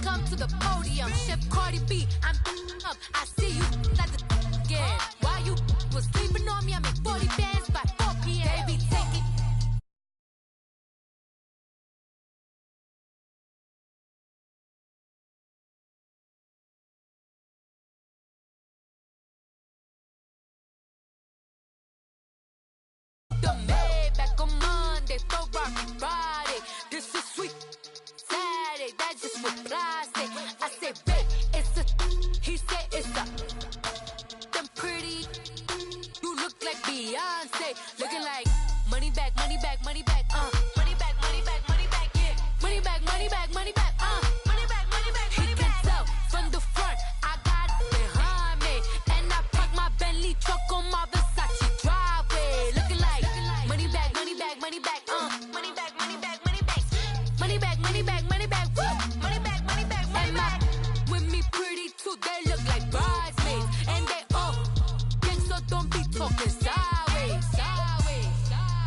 Welcome to the podium, Chef Cardi B. I'm up. I see you at the again. While you was sleeping on me, I make 40 bands by 4 p.m. Baby, take it. The Maybach on Monday, for Rocky Friday. This is sweet Saturday, that's just what I say. I say, babe, it's a. He said it's a. Them pretty. You look like Beyonce, looking like money back, money back, money back, money back, money back, money back, yeah. Money back, money back, money back, money back, money back. He can tell from the front, I got it behind me, and I park my Bentley truck on my Versace driveway, looking like money back, money back, money back, money back, money back, money back, money back, money back, money back, money back, money back, money back. With me pretty too, they look like bridesmaids, and they all gang, so don't be talking sideways, sideways, sideways.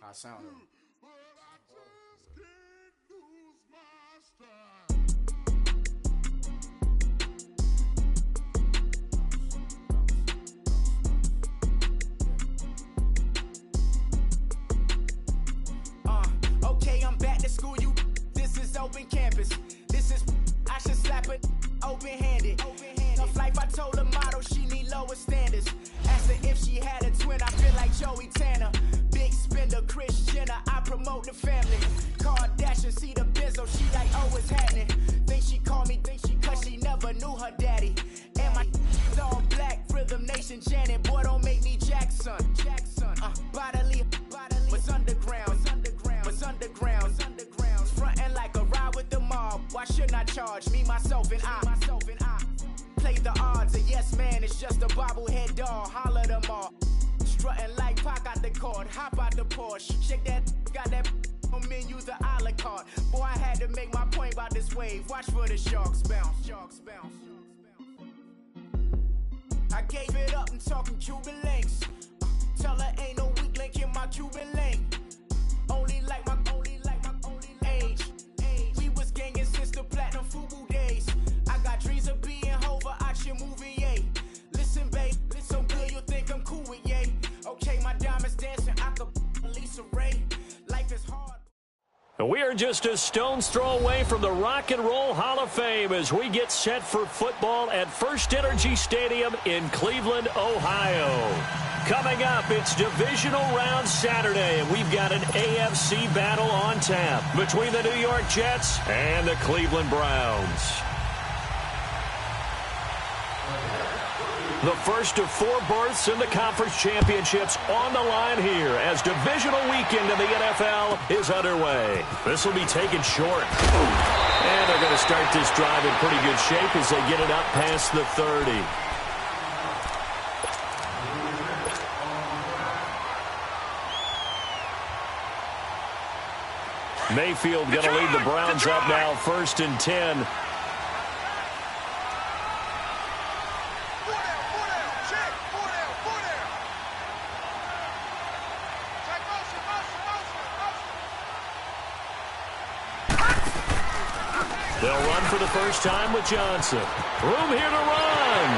I sound him. Okay, I'm back to school, you. This is open campus. This is, I should slap it open-handed. Tough life, I told her motto, she need lower standards. Asked her if she had a twin, I feel like Joey Tanner. Big spender, Kris Jenner, I promote the family. Kardashian, see the Benzo, she like, oh, what's happening? Think she called me, cause she never knew her daddy. And my all black, Rhythm Nation, Janet, boy, don't make me Jackson. Bodily, was underground, was underground. Frontin' like a ride with the mob. Why shouldn't I charge me, myself, and I? Play the odds, a yes man is just a bobblehead doll. Holler them all. Strutting like Pac out the court, hop out the Porsche. Shake that, got that on menu, the a la carte. Boy, I had to make my point about this wave. Watch for the sharks bounce, sharks bounce. I gave it up, I'm talking Cuban links. Tell her ain't no weak link in my Cuban link. Only like my age. We was gangin' since the platinum FUBU days. I got dreams of being Hova out your movie, yay. Listen, babe, so good you'll think I'm cool with yay. Okay, my diamonds dancing, I could Lisa Ray. Life is hard. We are just a stone's throw away from the Rock and Roll Hall of Fame as we get set for football at First Energy Stadium in Cleveland, Ohio. Coming up, it's Divisional Round Saturday, and we've got an AFC battle on tap between the New York Jets and the Cleveland Browns. The first of 4 berths in the conference championships on the line here as divisional weekend in the NFL is underway. This will be taken short. And they're going to start this drive in pretty good shape as they get it up past the 30. Mayfield going to lead the Browns up now, 1st and 10. They'll run for the first time with Johnson. Room here to run.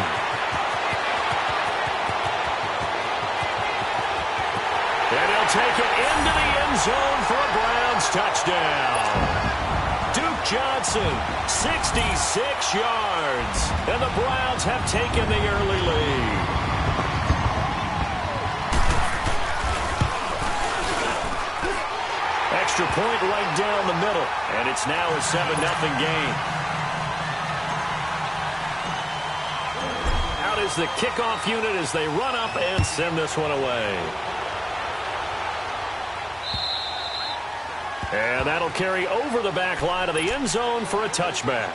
And he'll take it into the end zone for a Browns touchdown. Duke Johnson, 66 yards. And the Browns have taken the early lead. Extra point right down the middle. And it's now a 7-0 game. Out is the kickoff unit as they run up and send this one away. And that'll carry over the back line of the end zone for a touchback.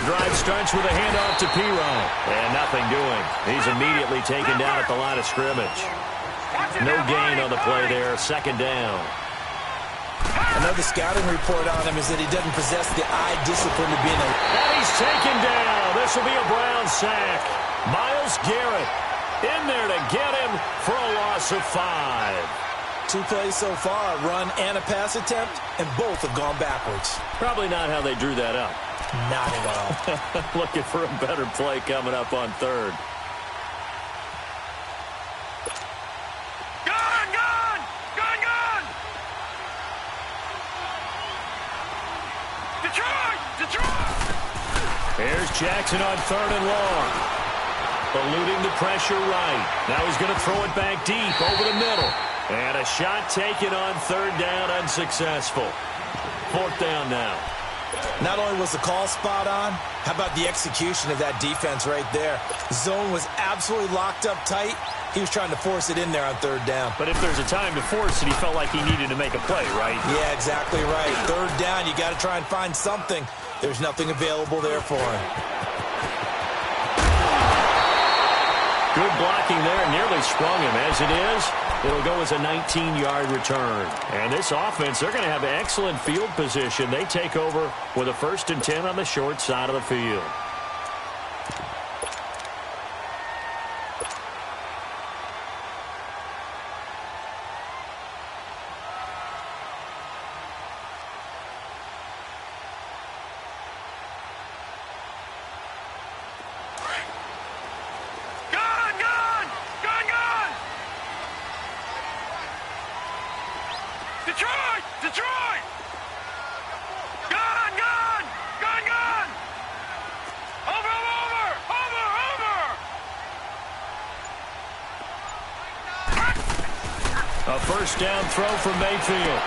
The drive starts with a handoff to P-Ryan. And nothing doing. He's immediately taken down at the line of scrimmage. No gain on the play there. Second down. Another scouting report on him is that he doesn't possess the eye discipline to be in a... And he's taken down. This will be a Brown sack. Myles Garrett in there to get him for a loss of 5. 2 plays so far, a run and a pass attempt, and both have gone backwards. Probably not how they drew that up. Not at all. Looking for a better play coming up on third. Here's Jackson on third and long. Eluding the pressure right. Now he's going to throw it back deep over the middle. And a shot taken on third down, unsuccessful. Fourth down now. Not only was the call spot on, how about the execution of that defense right there? Zone was absolutely locked up tight. He was trying to force it in there on third down. But if there's a time to force it, he felt like he needed to make a play, right? Yeah, exactly right. Third down, you got to try and find something. There's nothing available there for him. Good blocking there, nearly sprung him. As it is, it'll go as a 19-yard return. And this offense, they're going to have excellent field position. They take over with a 1st and 10 on the short side of the field. A first down throw from Mayfield.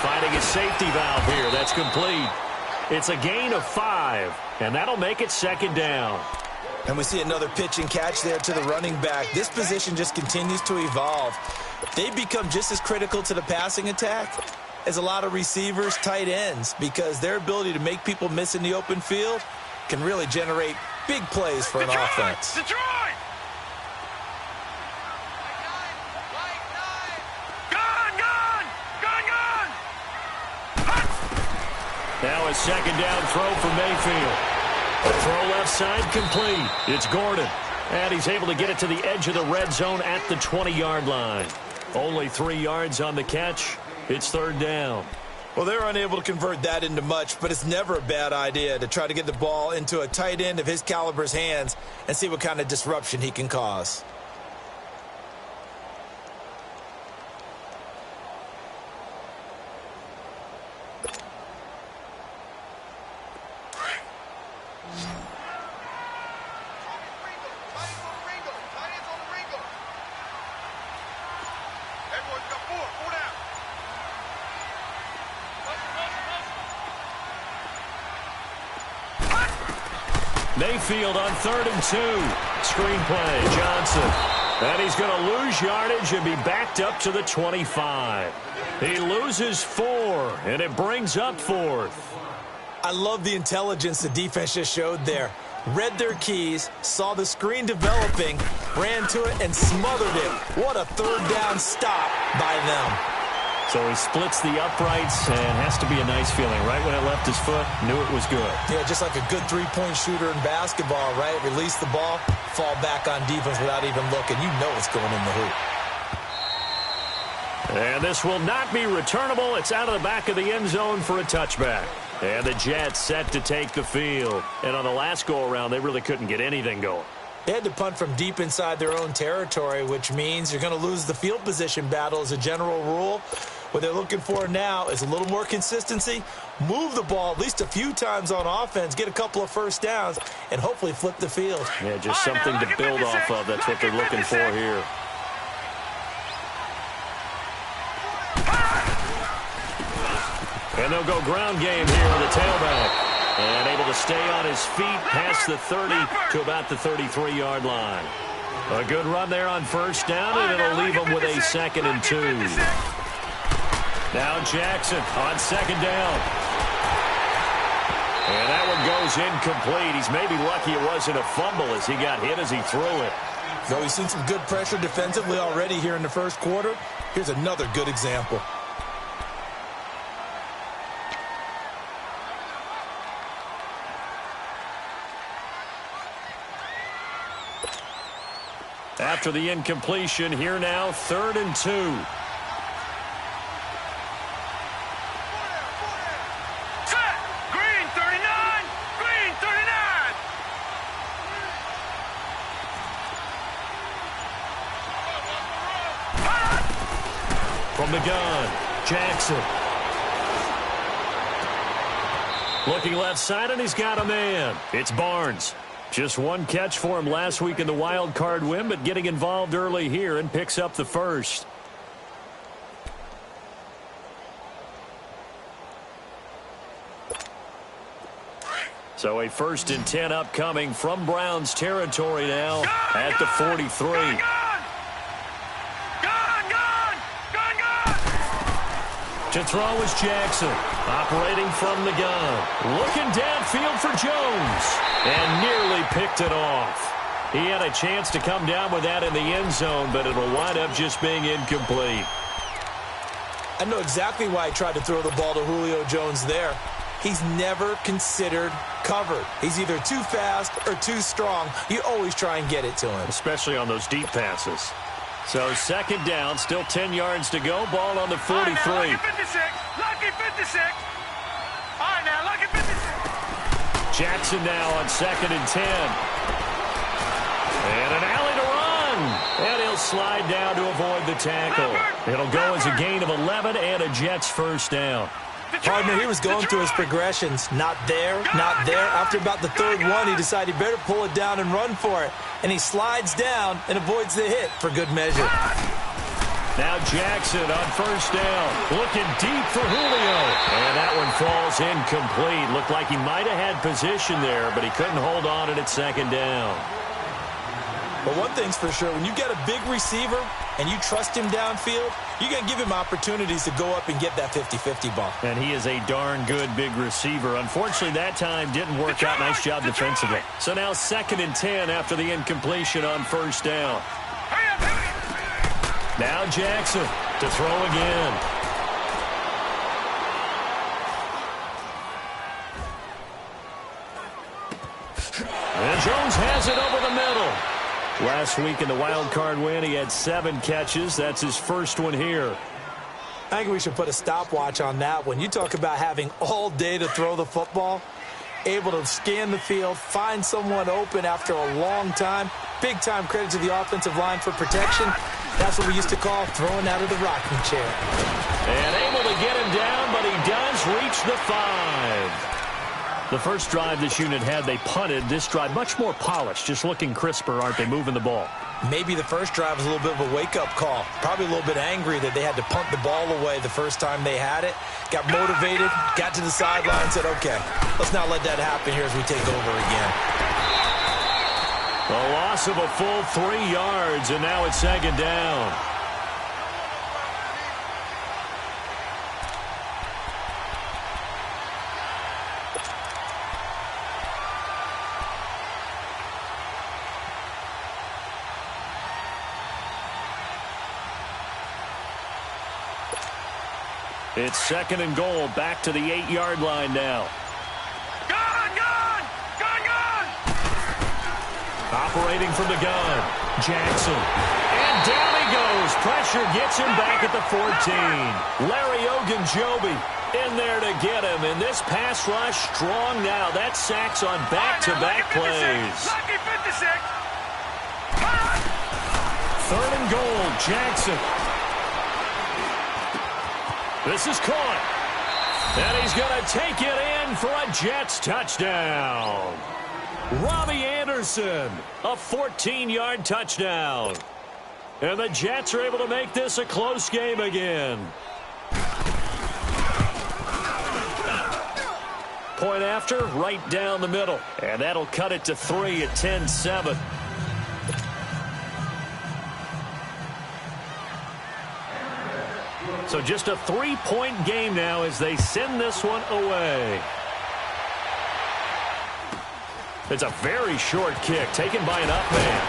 Finding a safety valve here. That's complete. It's a gain of 5, and that'll make it second down. And we see another pitch and catch there to the running back. This position just continues to evolve. They become just as critical to the passing attack as a lot of receivers, tight ends, because their ability to make people miss in the open field can really generate big plays for an offense. Now a second down throw for Mayfield. Throw left side complete. It's Gordon. And he's able to get it to the edge of the red zone at the 20-yard line. Only 3 yards on the catch. It's third down. Well, they're unable to convert that into much, but it's never a bad idea to try to get the ball into a tight end of his caliber's hands and see what kind of disruption he can cause. Mayfield on 3rd and 2. Screen play, Johnson. And he's going to lose yardage and be backed up to the 25. He loses 4, and it brings up 4th. I love the intelligence the defense just showed there. Read their keys, saw the screen developing, ran to it, and smothered it. What a third down stop by them. So he splits the uprights, and has to be a nice feeling. Right when it left his foot, knew it was good. Yeah, just like a good three-point shooter in basketball, right? Release the ball, fall back on defense without even looking. You know it's going in the hoop. And this will not be returnable. It's out of the back of the end zone for a touchback. And the Jets set to take the field. And on the last go-around, they really couldn't get anything going. They had to punt from deep inside their own territory, which means you're going to lose the field position battle as a general rule. What they're looking for now is a little more consistency, move the ball at least a few times on offense, get a couple of first downs, and hopefully flip the field. Yeah, just something to build off of. That's what they're looking for here. And they'll go ground game here with the tailback. And able to stay on his feet past the 30 to about the 33-yard line. A good run there on first down, and it'll leave him with a 2nd and 2. Now Jackson on second down. And that one goes incomplete. He's maybe lucky it wasn't a fumble as he got hit as he threw it. Though he's seen some good pressure defensively already here in the first quarter, here's another good example. After the incompletion, here now, 3rd and 2. Set! Green 39! Green 39! From the gun, Jackson. Looking left side, and he's got a man. It's Barnes. Just one catch for him last week in the wild card win, but getting involved early here and picks up the first. So a 1st and 10 upcoming from Browns territory now at the 43. To throw is Jackson, operating from the gun. Looking downfield for Jones, and nearly picked it off. He had a chance to come down with that in the end zone, but it'll wind up just being incomplete. I know exactly why he tried to throw the ball to Julio Jones there. He's never considered covered. He's either too fast or too strong. You always try and get it to him. Especially on those deep passes. So 2nd down, still 10 yards to go. Ball on the 43. Lucky 56. Lucky 56. All right, now, lucky 56. Jackson now on 2nd and 10. And an alley to run. And he'll slide down to avoid the tackle. It'll go as a gain of 11 and a Jets 1st down. Partner, he was going through his progressions. Not there, not there. After about the 3rd one, he decided he better pull it down and run for it. And he slides down and avoids the hit for good measure. Now Jackson on 1st down. Looking deep for Julio. And that one falls incomplete. Looked like he might have had position there, but he couldn't hold on it at 2nd down. But one thing's for sure, when you get a big receiver and you trust him downfield, you're going to give him opportunities to go up and get that 50-50 ball. And he is a darn good big receiver. Unfortunately, that time didn't work out. Nice job defensively. So now 2nd and 10 after the incompletion on 1st down. Now Jackson to throw again. And Jones has it over the middle. Last week in the wild card win, he had 7 catches. That's his first one here. I think we should put a stopwatch on that one. You talk about having all day to throw the football, able to scan the field, find someone open after a long time. Big-time credit to the offensive line for protection. That's what we used to call throwing out of the rocking chair. And able to get him down, but he does reach the 5. The first drive this unit had, they punted. This drive, much more polished, just looking crisper, aren't they, moving the ball? Maybe the first drive was a little bit of a wake-up call. Probably a little bit angry that they had to punt the ball away the first time they had it. Got motivated, got to the sideline, said, okay, let's not let that happen here as we take over again. A loss of a full 3 yards, and now it's 2nd down. It's 2nd and goal, back to the 8-yard line now. Gun! Operating from the gun, Jackson. And down he goes. Pressure gets him back at the 14. Larry Ogunjobi in there to get him. And this pass rush strong now. That sacks on back-to-back plays. Lucky 56. 3rd and goal, Jackson. This is caught. And he's going to take it in for a Jets touchdown. Robbie Anderson, a 14-yard touchdown. And the Jets are able to make this a close game again. Point after, right down the middle. And that'll cut it to 3 at 10-7. So just a 3-point game now as they send this one away. It's a very short kick taken by an up man.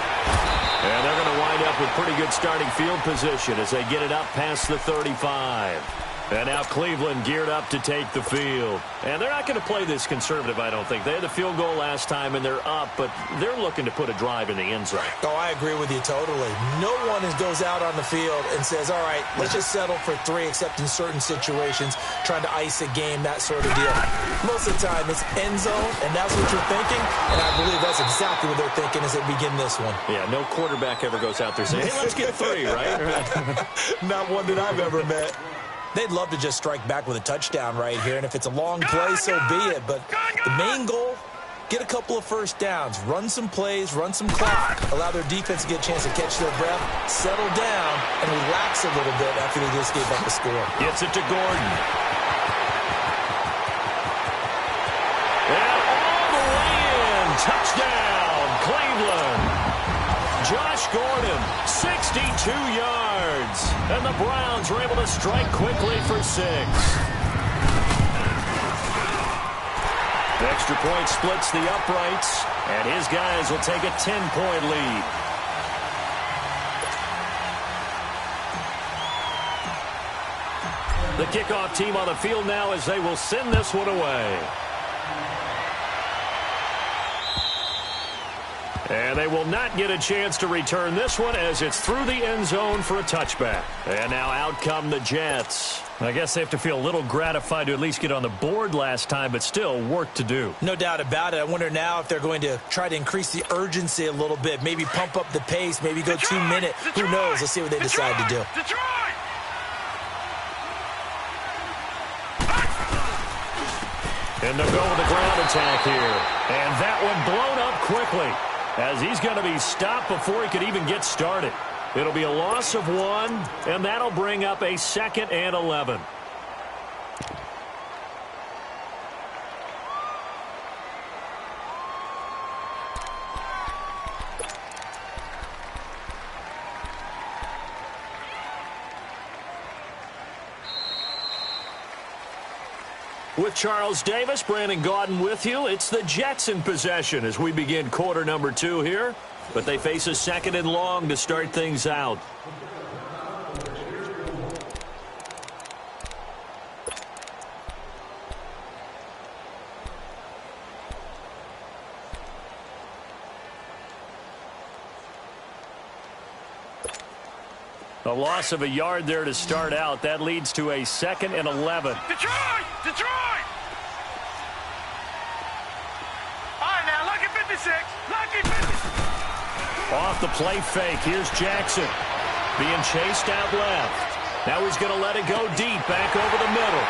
And they're going to wind up with pretty good starting field position as they get it up past the 35. And now Cleveland geared up to take the field. And they're not going to play this conservative, I don't think. They had the field goal last time, and they're up, but they're looking to put a drive in the end zone. Oh, I agree with you totally. No one goes out on the field and says, all right, let's just settle for 3, except in certain situations, trying to ice a game, that sort of deal. Most of the time, it's end zone, and that's what you're thinking, and I believe that's exactly what they're thinking as they begin this one. Yeah, no quarterback ever goes out there saying, hey, let's get 3, right? Not one that I've ever met. They'd love to just strike back with a touchdown right here, and if it's a long play, so be it. But the main goal, get a couple of first downs, run some plays, run some clock, allow their defense to get a chance to catch their breath, settle down, and relax a little bit after they just gave up a score. Gets it to Gordon. And all the way in. Touchdown, Cleveland. Josh Gordon, 62 yards. And the Browns were able to strike quickly for 6. The extra point splits the uprights, and his guys will take a 10-point lead. The kickoff team on the field now as they will send this one away. And they will not get a chance to return this one as it's through the end zone for a touchback. And now out come the Jets. I guess they have to feel a little gratified to at least get on the board last time, but still work to do. No doubt about it. I wonder now if they're going to try to increase the urgency a little bit, maybe pump up the pace, maybe go 2 minute. Who knows? Let's see what they decide to do. And they'll go with the ground attack here. And that one blown up quickly, as he's going to be stopped before he could even get started. It'll be a loss of 1, and that'll bring up a 2nd and 11. With Charles Davis, Brandon Gaudin with you. It's the Jets in possession as we begin quarter number 2 here. But they face a 2nd and long to start things out. A loss of a yard there to start out. That leads to a 2nd and 11. Detroit! Detroit! All right, now, lucky 56. Lucky 56. Off the play fake. Here's Jackson being chased out left. Now he's going to let it go deep, back over the middle.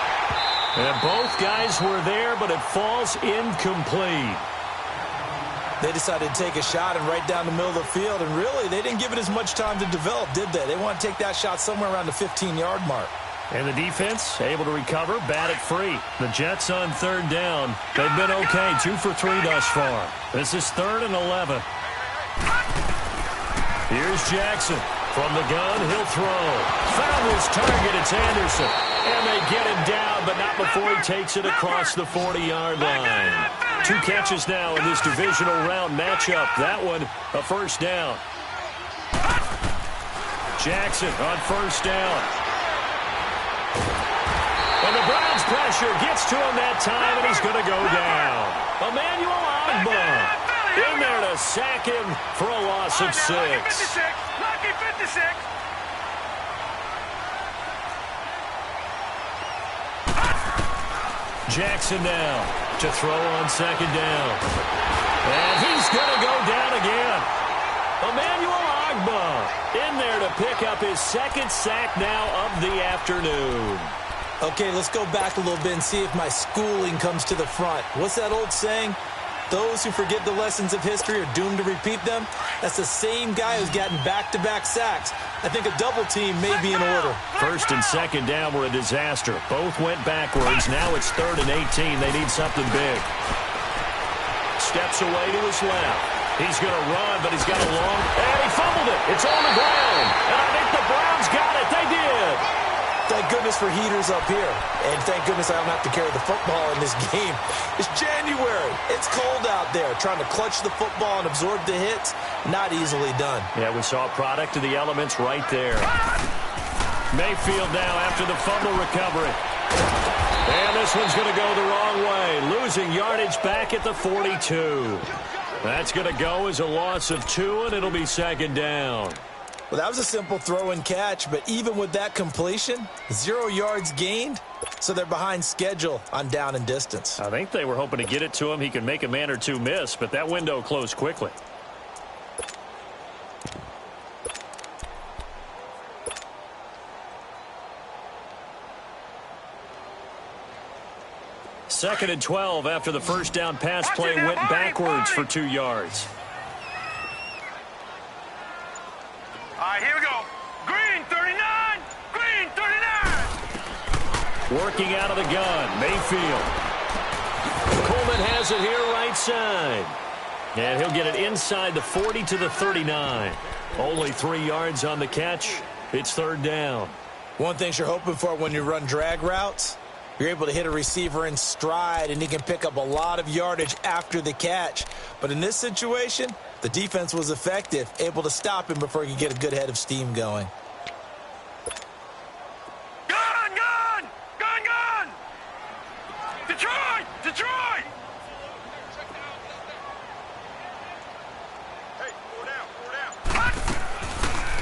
And both guys were there, but it falls incomplete. They decided to take a shot and right down the middle of the field, and really, they didn't give it as much time to develop, did they? They want to take that shot somewhere around the 15-yard mark. And the defense able to recover, bat it free. The Jets on 3rd down. They've been okay, 2 for 3 thus far. This is 3rd and 11. Here's Jackson. From the gun, he'll throw. Found his target, it's Anderson. And they get him down, but not before he takes it across the 40-yard line. 2 catches now in this divisional round matchup. That one, a 1st down. Jackson on 1st down. And the Browns pressure gets to him that time, and he's going to go down. Emmanuel Ogbah in there to sack him for a loss of 6. Lucky 56. Jackson now to throw on 2nd down. And he's going to go down again. Emmanuel Ogbah in there to pick up his 2nd sack now of the afternoon. Okay, let's go back a little bit and see if my schooling comes to the front. What's that old saying? Those who forget the lessons of history are doomed to repeat them. That's the same guy who's gotten back-to-back sacks. I think a double team may be in order. 1st and 2nd down were a disaster. Both went backwards. Now it's 3rd and 18. They need something big. Steps away to his left. He's going to run, but he's got a long... And he fumbled it. It's on the ground. And I think the Browns got it. They did. Thank goodness for heaters up here. And thank goodness I don't have to carry the football in this game. It's January. It's cold out there. Trying to clutch the football and absorb the hits, not easily done. Yeah, we saw a product of the elements right there. Mayfield now after the fumble recovery. And this one's going to go the wrong way. Losing yardage back at the 42. That's going to go as a loss of 2, and it'll be second down. Well, that was a simple throw and catch, but even with that completion, 0 yards gained, so they're behind schedule on down and distance. I think they were hoping to get it to him. He could make a man or two miss, but that window closed quickly. Second and 12 after the first down pass play went backwards for 2 yards. All right, here we go. Green 39. Green 39. Working out of the gun, Mayfield. Coleman has it here right side. And he'll get it inside the 40 to the 39. Only 3 yards on the catch. It's third down. One thing you're hoping for when you run drag routes, you're able to hit a receiver in stride, and he can pick up a lot of yardage after the catch. But in this situation, the defense was effective, able to stop him before he could get a good head of steam going. Gun, gun, gun, gun. Detroit, Detroit. Hey, 4 down.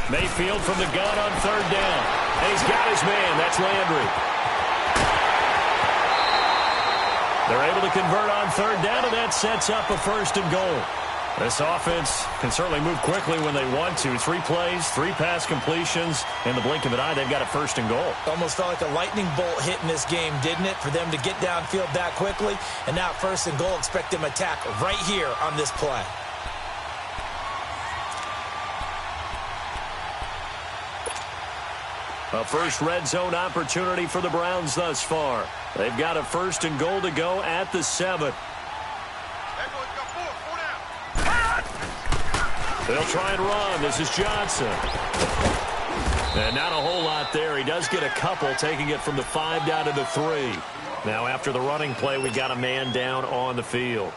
Mayfield from the gun on third down. And he's got his man. That's Landry. They're able to convert on third down, and that sets up a first and goal. This offense can certainly move quickly when they want to. 3 plays, 3 pass completions. In the blink of an eye, they've got a first and goal. Almost felt like a lightning bolt hit in this game, didn't it? For them to get downfield that quickly. And now first and goal, expect them to attack right here on this play. A first red zone opportunity for the Browns thus far. They've got a first and goal to go at the 7. They'll try and run. This is Johnson. And not a whole lot there. He does get a couple, taking it from the 5 down to the 3. Now after the running play, we got a man down on the field.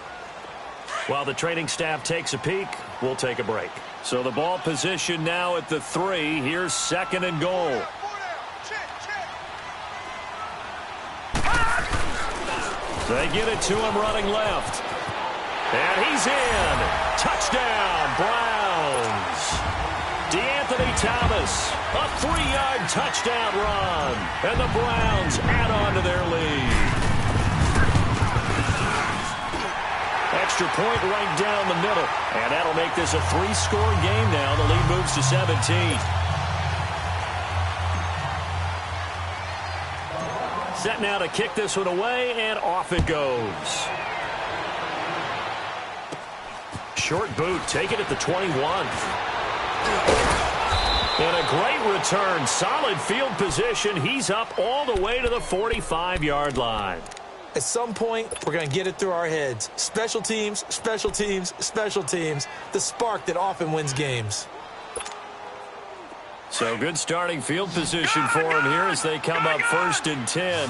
While the training staff takes a peek, we'll take a break. So the ball position now at the 3. Here's second and goal. They get it to him running left. And he's in. Touchdown, Browns. DeAnthony Thomas, a 3-yard touchdown run. And the Browns add on to their lead. Extra point right down the middle. And that'll make this a 3-score game now. The lead moves to 17. Set now to kick this one away, and off it goes. Short boot, take it at the 21. And a great return, solid field position. He's up all the way to the 45-yard line. At some point, we're going to get it through our heads. Special teams, special teams, special teams. The spark that often wins games. So good starting field position for him here as they come up first and 10.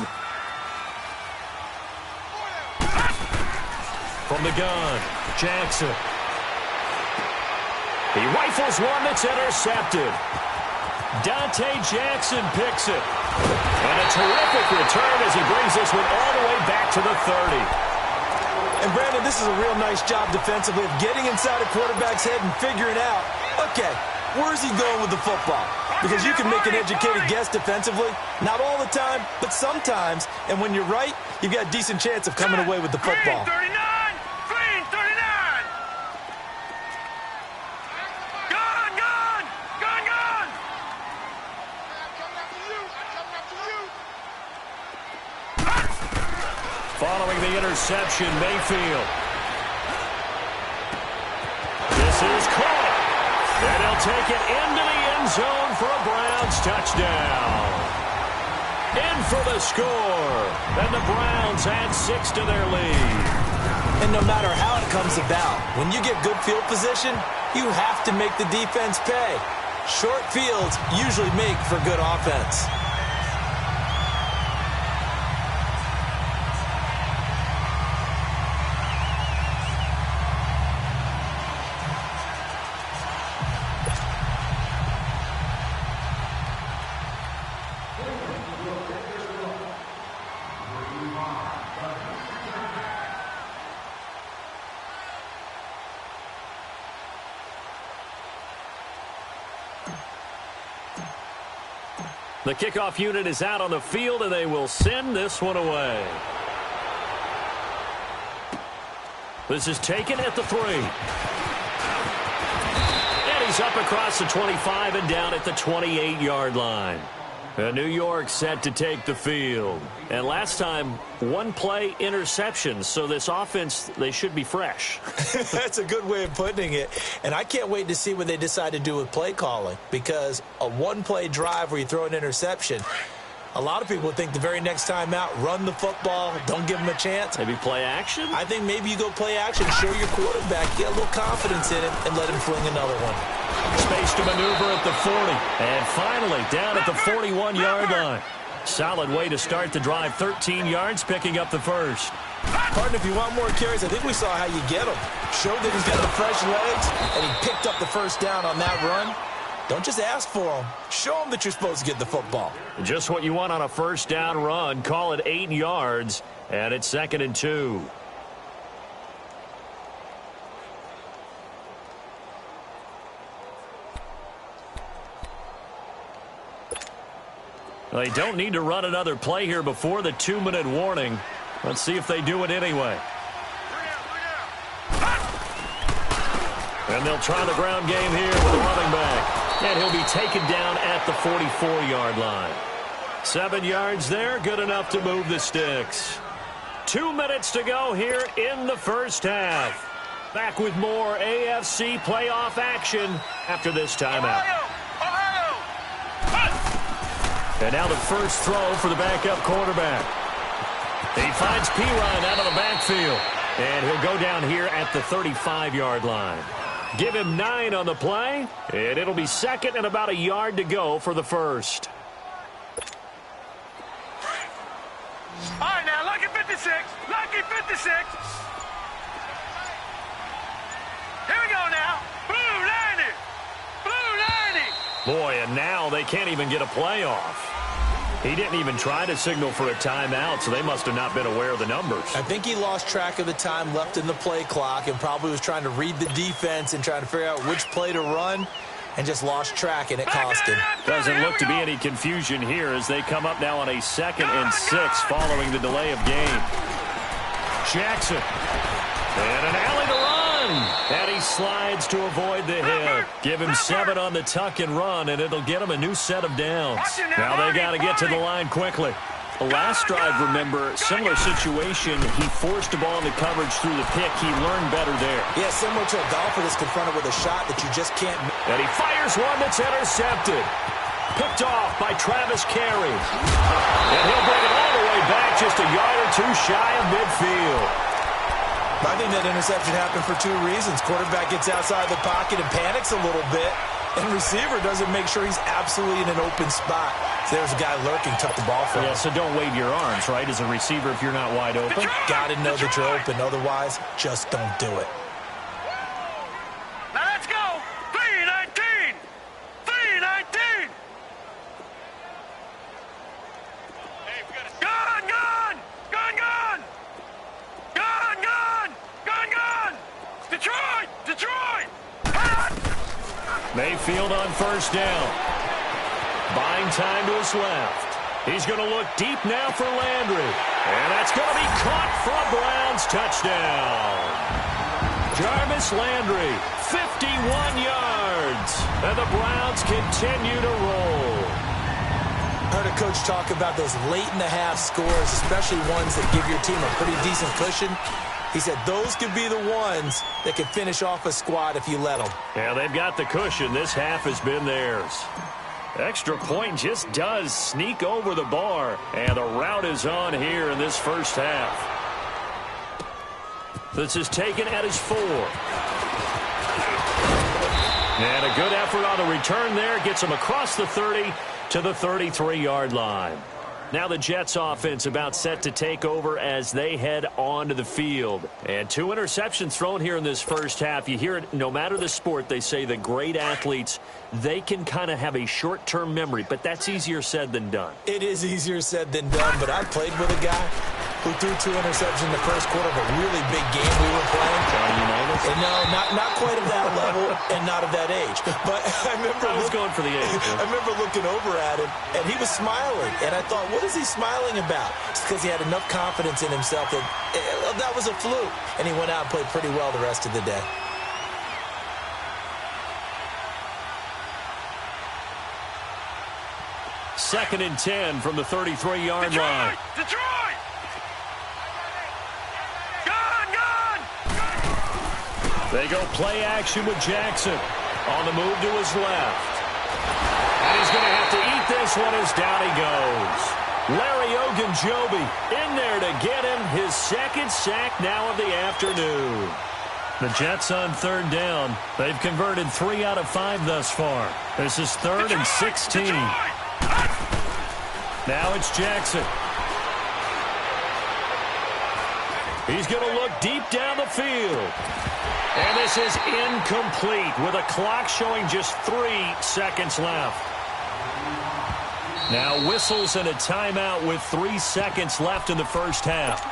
From the gun, Jackson. He rifles one that's intercepted. Dante Jackson picks it. And a terrific return as he brings this one all the way back to the 30. And Brandon, this is a real nice job defensively of getting inside a quarterback's head and figuring out, okay, where's he going with the football? Because you can make an educated guess defensively. Not all the time, but sometimes. And when you're right, you've got a decent chance of coming away with the football. Green 39! Green 39! Gun, gun! Gun, gun! Following the interception, Mayfield. This is caught. And he'll take it into the end zone for a Browns touchdown. In for the score. And the Browns add 6 to their lead. And no matter how it comes about, when you get good field position, you have to make the defense pay. Short fields usually make for good offense. The kickoff unit is out on the field, and they will send this one away. This is taken at the 3. And he's up across the 25 and down at the 28-yard line. And New York set to take the field. And last time, one-play interception. So this offense, they should be fresh. That's a good way of putting it. And I can't wait to see what they decide to do with play calling. Because a one-play drive where you throw an interception, a lot of people think the very next time out, run the football, don't give them a chance. Maybe play action? I think maybe you go play action, show your quarterback, get a little confidence in him, and let him fling another one. Space to maneuver at the 40. And finally, down at the 41-yard line. Solid way to start the drive. 13 yards, picking up the first. Partner, if you want more carries, I think we saw how you get them. Showed that he's got the fresh legs, and he picked up the first down on that run. Don't just ask for them. Show them that you're supposed to get the football. Just what you want on a first down run. Call it 8 yards, and it's 2nd and 2. They don't need to run another play here before the 2-minute warning. Let's see if they do it anyway. And they'll try the ground game here with a running back. And he'll be taken down at the 44-yard line. 7 yards there, good enough to move the sticks. 2 minutes to go here in the first half. Back with more AFC playoff action after this timeout. And now the first throw for the backup quarterback. He finds Pirine out of the backfield. And he'll go down here at the 35-yard line. Give him 9 on the play, and it'll be 2nd and about a yard to go for the first. All right, now, lucky 56. Lucky 56. Here we go now. Blue 90. Blue 90. Boy, and now they can't even get a play off. He didn't even try to signal for a timeout, so they must have not been aware of the numbers. I think he lost track of the time left in the play clock and probably was trying to read the defense and trying to figure out which play to run and just lost track, and it cost him. Doesn't look to be any confusion here as they come up now on a 2nd and 6 following the delay of game. Jackson. And an alley to run. And he slides to avoid the hit. Give him 7 on the tuck and run, and it'll get him a new set of downs. Now they got to get to the line quickly. The last drive, remember, similar situation. He forced the ball into coverage through the pick. He learned better there. Yeah, similar to a golfer that's confronted with a shot that you just can't. And he fires one that's intercepted. Picked off by Travis Carey. And he'll bring it all the way back just a yard or two shy of midfield. I think that interception happened for 2 reasons. Quarterback gets outside the pocket and panics a little bit, and receiver doesn't make sure he's absolutely in an open spot. So there's a guy lurking, took the ball from him. Yeah, so don't wave your arms, right, as a receiver if you're not wide open. Got to know that you're open. Otherwise, just don't do it. Now let's go. 3-19. 3-19. Hey, we got a gun, gun, gun, gun. Gun, gun, gun, gun. Detroit, Detroit. Mayfield on first down. Buying time to his left. He's going to look deep now for Landry. And that's going to be caught for a Browns touchdown. Jarvis Landry, 51 yards. And the Browns continue to roll. Heard a coach talk about those late-in-the-half scores, especially ones that give your team a pretty decent cushion. He said those could be the ones that could finish off a squad if you let them. Yeah, they've got the cushion. This half has been theirs. Extra point just does sneak over the bar, and the route is on here in this first half. This is taken at his 4. And a good effort on the return there. Gets him across the 30 to the 33-yard line. Now the Jets offense about set to take over as they head onto the field. And 2 interceptions thrown here in this first half. You hear it no matter the sport. They say the great athletes, they can kind of have a short-term memory, but that's easier said than done. It is easier said than done, but I played with a guy who threw 2 interceptions in the first quarter of a really big game we were playing. And no, not quite of that level and not of that age. But I was going for the age. I remember looking over at him, and he was smiling. And I thought, what is he smiling about? It's because he had enough confidence in himself that that was a fluke. And he went out and played pretty well the rest of the day. Second and 10 from the 33-yard line. Detroit! Gun! They go play action with Jackson. On the move to his left. And he's going to have to eat this one as down he goes. Larry Ogunjobi in there to get him his second sack now of the afternoon. The Jets on third down. They've converted 3 out of 5 thus far. This is third and 16. Now it's Jackson. He's going to look deep down the field. And this is incomplete with a clock showing just 3 seconds left. Now whistles and a timeout with 3 seconds left in the first half.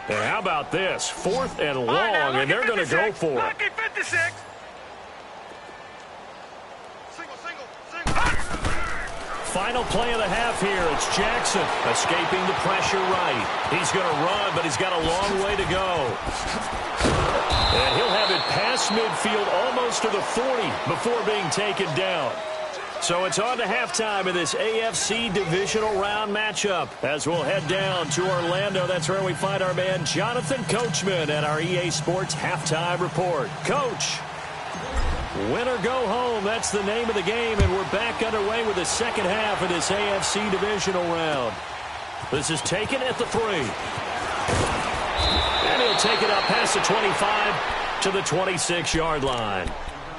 And how about this? 4th and long, and they're going to go for it. 56. Final play of the half here. It's Jackson escaping the pressure right. He's going to run, but he's got a long way to go. And he'll have it past midfield almost to the 40 before being taken down. So it's on to halftime in this AFC divisional round matchup. As we'll head down to Orlando, that's where we find our man Jonathan Coachman at our EA Sports Halftime Report. Coach, win or go home, that's the name of the game, and we're back underway with the second half of this AFC divisional round. This is taken at the 3. And he'll take it up past the 25 to the 26-yard line.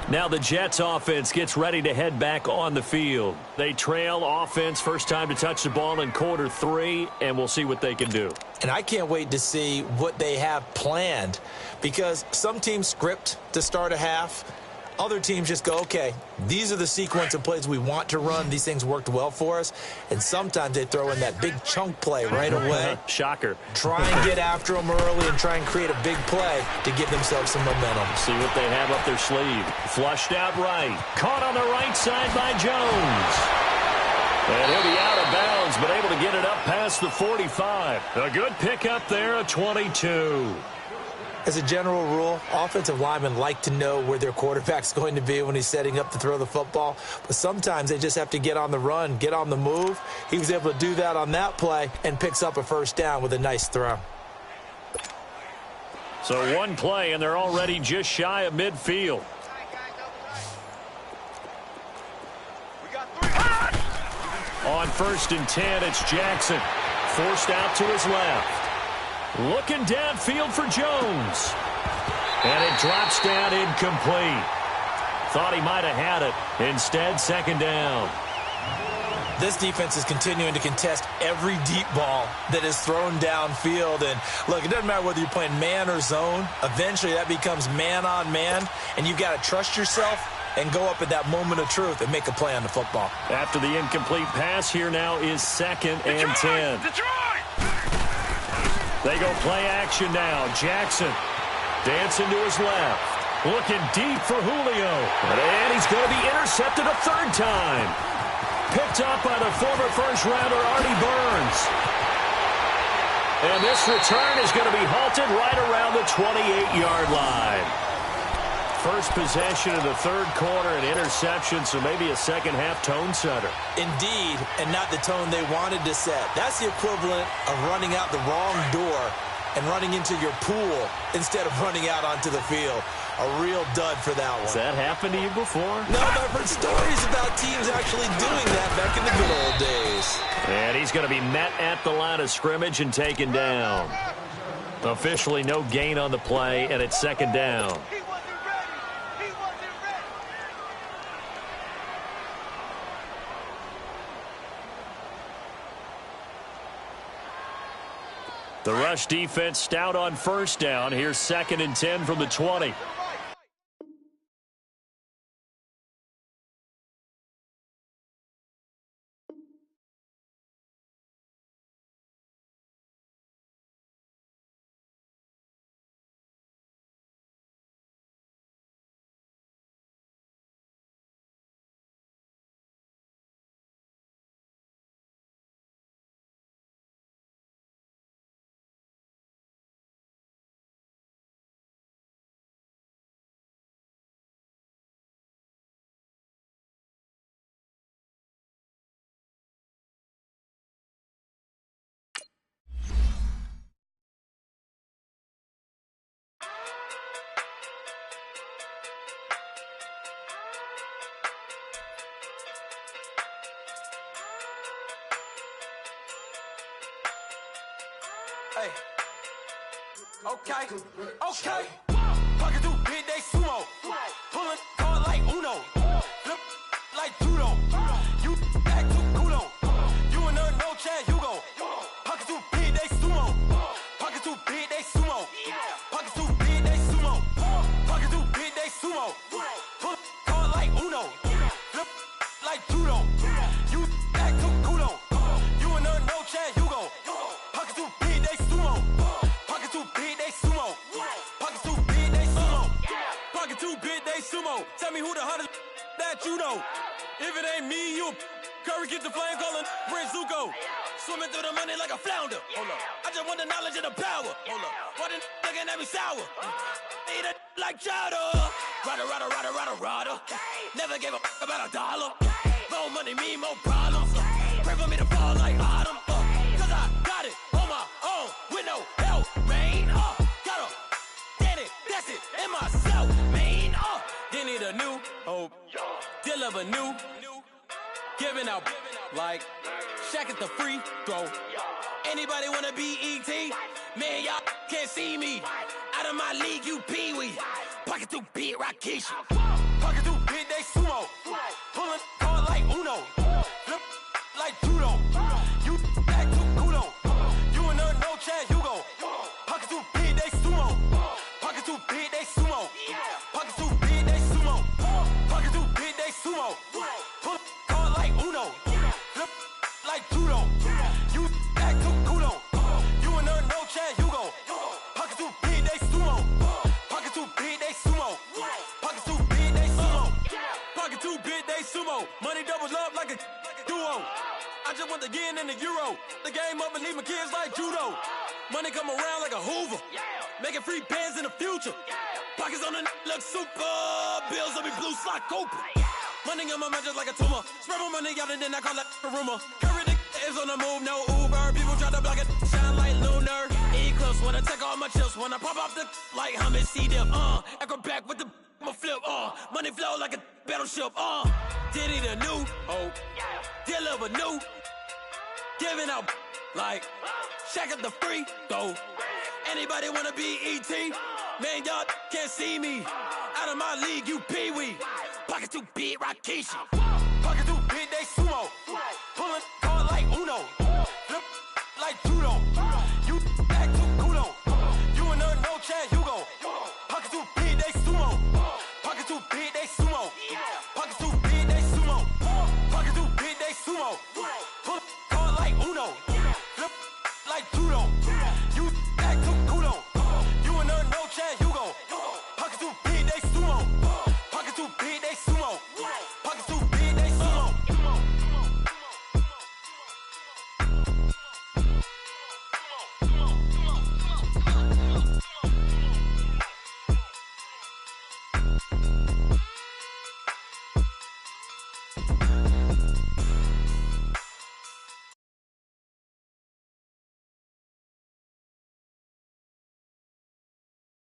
Now the Jets offense gets ready to head back on the field. They trail offense, first time to touch the ball in quarter 3, and we'll see what they can do. And I can't wait to see what they have planned, because some teams script to start a half. Other teams just go, okay, these are the sequence of plays we want to run. These things worked well for us. And sometimes they throw in that big chunk play right away. Shocker. Try and get after them early and try and create a big play to give themselves some momentum. See what they have up their sleeve. Flushed out right. Caught on the right side by Jones. And he'll be out of bounds, but able to get it up past the 45. A good pickup there, a 22. As a general rule, offensive linemen like to know where their quarterback's going to be when he's setting up to throw the football. But sometimes they just have to get on the run, get on the move. He was able to do that on that play and picks up a first down with a nice throw. So one play, and they're already just shy of midfield. On 1st and 10, it's Jackson. Forced out to his left. Looking downfield for Jones. And it drops down incomplete. Thought he might have had it. Instead, second down. This defense is continuing to contest every deep ball that is thrown downfield. And, look, it doesn't matter whether you're playing man or zone. Eventually, that becomes man-on-man, and you've got to trust yourself and go up at that moment of truth and make a play on the football. After the incomplete pass, here now is 2nd and 10. Detroit! They go play action now. Jackson dancing to his left. Looking deep for Julio. And he's going to be intercepted a 3rd time. Picked up by the former first-rounder Artie Burns. And this return is going to be halted right around the 28-yard line. First possession of the 3rd quarter, an interception, so maybe a second-half tone setter. Indeed, and not the tone they wanted to set. That's the equivalent of running out the wrong door and running into your pool instead of running out onto the field. A real dud for that one. Has that happened to you before? No, but I've heard stories about teams actually doing that back in the good old days. And he's going to be met at the line of scrimmage and taken down. Officially no gain on the play, and it's second down. The rush defense stout on first down. Here's 2nd and 10 from the 20. Hey. Okay. Pocket through big day sumo. Pulling hard like Uno. Flip like judo. You act too culo. You and her no chance, you go. Pocket through big day sumo. Pocket through big day sumo. Pocket through big day sumo. Pocket through big day sumo. Pull hard like Uno. Flip like judo. You act too culo. You and her no chance, you go. Pocket through big day sumo. Pocket too big, they sumo. Pocket too big, they sumo. Pocket too big, they sumo. Tell me who the hottest that you know. If it ain't me, you Curry get the flame calling Prince Zuko. Swimming through the money like a flounder. Hold up. I just want the knowledge and the power. Hold up. Why the looking at me sour? Eat it like chowder. Rada. Never gave a about $1. More money, me, more problems. Pray for me to fall like autumn. Cause I got it on my own with no help, man. Gotta get it, that's it, in myself, man. They need a new hope, deal of a new, giving out like Shaq at the free throw. Anybody wanna be E.T.? Man, y'all can't see me. Out of my league, you pee-wee. Pocket too big, Rakeisha. Pocket too big, they sumo. Pulling hard like Uno. Flip like judo. You act too culo. You and her no chance, you go. Pocket too big, they sumo. Pocket too big, they sumo. Pocket too big, they sumo. Pocket too big, they sumo. Pull hard like Uno. Flip like judo. You act too culo. You and her no chance, you go. Pocket too big, they sumo. Pocket too big, they sumo. Pocket too big, they sumo. Pocket too big, they sumo. Money doubles up like a duo. I just want the yen and the euro. The game up and leave my kids like judo. Money come around like a Hoover. Making free bands in the future. Pockets on the look super. Bills on me blue slot Cooper. Money on my mind just like a tumor. Spread my money out and then I call that a rumor. Curry the is on the move, no Uber. People try to block it, shine like lunar. Eclipse when I take all my chips. When I pop off the like hummus C-dip. Acrobat with the I'ma flip. Money flow like a battleship. Diddy the new hope. Deal of a new. Giving out like Shaq at the free throw. Anybody wanna be E.T.? Man, y'all can't see me. Out of my league, you pee-wee. Pocket too big, Rakeisha. Pocket too big, they sumo. Pulling hard like Uno. Flip like judo. You act too culo. You and her no chance, you go. Pocket too big, they sumo. Pocket too big, they sumo. Pocket too big, they sumo. Pocket too big, they sumo. Pull hard like Uno. Flip like judo. You act too culo. You and her no chance, you go. Pocket too big, they sumo. Pocket too big, they sumo. Pocket too big, they sumo.